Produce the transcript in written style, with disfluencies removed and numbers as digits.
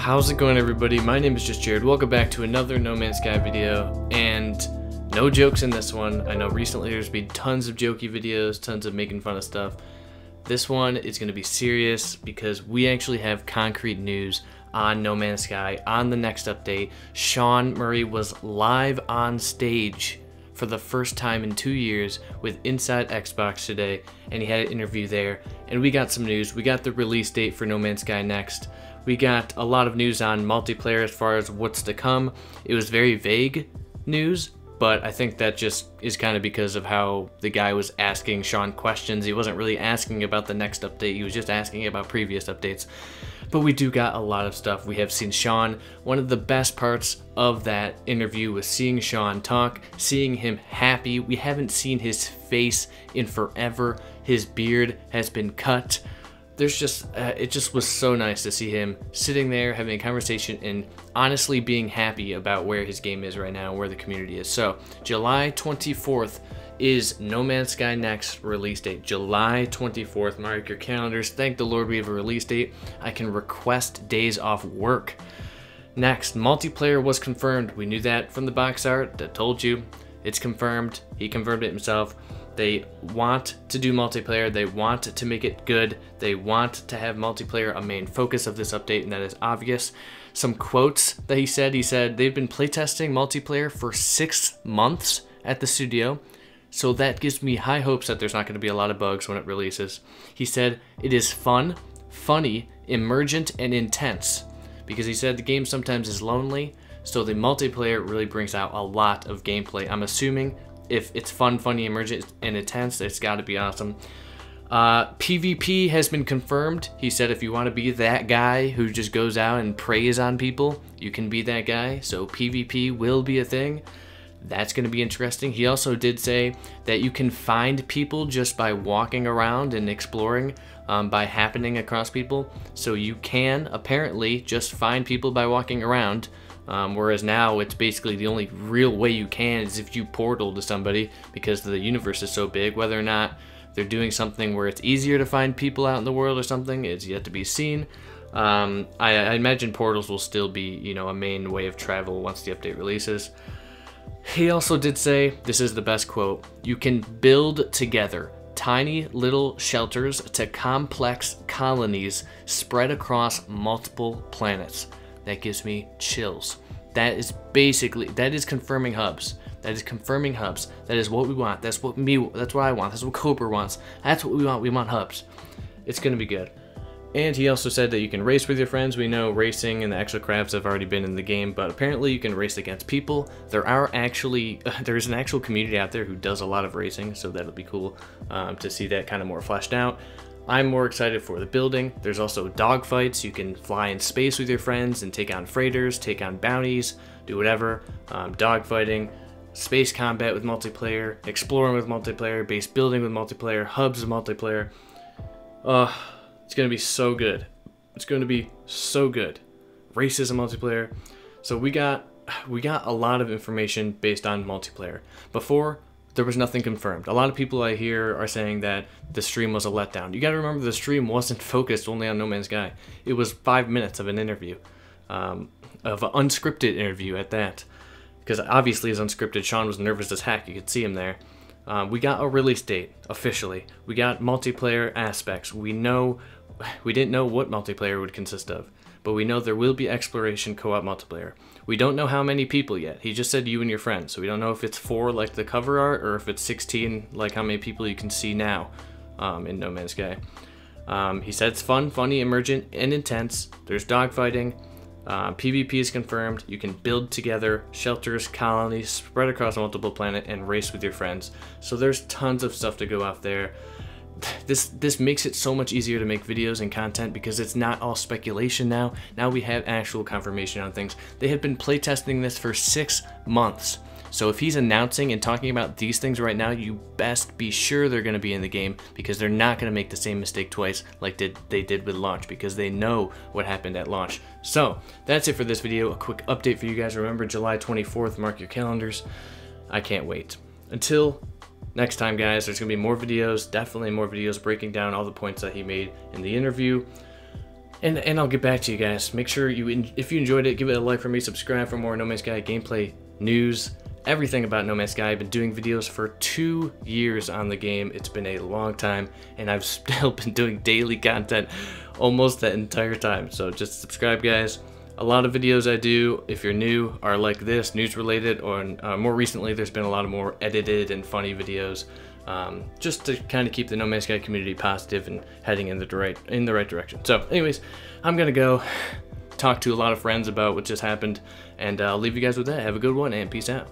How's it going, everybody? My name is JustJarrod. Welcome back to another No Man's Sky video, and no jokes in this one. I know recently there's been tons of jokey videos, tons of making fun of stuff. This one is going to be serious because we actually have concrete news on No Man's Sky. On the next update, Sean Murray was live on stage for the first time in 2 years with Inside Xbox today, and he had an interview there, and we got some news. We got the release date for No Man's Sky Next. We got a lot of news on multiplayer as far as what's to come. It was very vague news, but I think that just is kind of because of how the guy was asking Sean questions. He wasn't really asking about the next update, he was just asking about previous updates. But we do got a lot of stuff. We have seen Sean. One of the best parts of that interview was seeing Sean talk, seeing him happy. We haven't seen his face in forever. His beard has been cut. There's just, it just was so nice to see him sitting there having a conversation and honestly being happy about where his game is right now and where the community is. So July 24th is No Man's Sky Next release date. July 24th, mark your calendars. Thank the Lord we have a release date. I can request days off work. Next, multiplayer was confirmed. We knew that from the box art. That told you. It's confirmed. He confirmed it himself. They want to do multiplayer, they want to make it good, they want to have multiplayer a main focus of this update, and that is obvious. Some quotes that he said they've been playtesting multiplayer for 6 months at the studio, so that gives me high hopes that there's not going to be a lot of bugs when it releases. He said it is fun, funny, emergent, and intense, because he said the game sometimes is lonely, so the multiplayer really brings out a lot of gameplay. I'm assuming if it's fun, funny, emergent, and intense, it's got to be awesome. PvP has been confirmed. He said if you want to be that guy who just goes out and preys on people, you can be that guy. So PvP will be a thing. That's going to be interesting. He also did say that you can find people just by walking around and exploring, by happening across people. So you can apparently just find people by walking around. Whereas now it's basically the only real way you can is if you portal to somebody, because the universe is so big. Whether or not they're doing something where it's easier to find people out in the world or something is yet to be seen. I imagine portals will still be, you know, a main way of travel once the update releases. He also did say, this is the best quote, "You can build together tiny little shelters to complex colonies spread across multiple planets." That gives me chills. That is basically, that is confirming hubs. That is confirming hubs. That is what we want. That's what I want. That's what Cobra wants. That's what we want. We want hubs. It's gonna be good. And he also said that you can race with your friends. We know racing and the exocrabs have already been in the game, but apparently you can race against people. There are actually, there's an actual community out there who does a lot of racing, so that'll be cool to see that kind of more fleshed out. I'm more excited for the building. There's also dogfights. You can fly in space with your friends and take on freighters, take on bounties, do whatever. Dogfighting, space combat with multiplayer, exploring with multiplayer, base building with multiplayer, hubs with multiplayer. It's gonna be so good. It's gonna be so good. Racism multiplayer. So we got a lot of information based on multiplayer. Before, there was nothing confirmed. A lot of people I hear are saying that the stream was a letdown. You gotta remember the stream wasn't focused only on No Man's Sky. It was 5 minutes of an interview, of an unscripted interview at that. Because obviously it's unscripted, Sean was nervous as heck, you could see him there. We got a release date, officially. We got multiplayer aspects. We didn't know what multiplayer would consist of, but we know there will be exploration co-op multiplayer. We don't know how many people yet. He just said you and your friends, so we don't know if it's 4 like the cover art or if it's 16 like how many people you can see now in No Man's Sky. He said it's fun, funny, emergent, and intense. There's dogfighting. PvP is confirmed. You can build together shelters, colonies, spread across multiple planets, and race with your friends. So there's tons of stuff to go off there. This makes it so much easier to make videos and content because it's not all speculation now. Now we have actual confirmation on things. They have been playtesting this for 6 months. So if he's announcing and talking about these things right now, you best be sure they're going to be in the game, because they're not going to make the same mistake twice like they did with launch, because they know what happened at launch. So that's it for this video. A quick update for you guys. Remember, July 24th, mark your calendars. I can't wait. Until next time, guys, there's going to be more videos, definitely more videos breaking down all the points that he made in the interview. And I'll get back to you guys. Make sure if you enjoyed it, give it a like for me, subscribe for more No Man's Sky gameplay news, everything about No Man's Sky. I've been doing videos for 2 years on the game. It's been a long time, and I've still been doing daily content almost that entire time. So just subscribe, guys. A lot of videos I do, if you're new, are like this, news related, or more recently there's been a lot of more edited and funny videos, just to kind of keep the No Man's Sky community positive and heading in the right direction. So anyways, I'm gonna go talk to a lot of friends about what just happened, and I'll leave you guys with that. Have a good one, and peace out.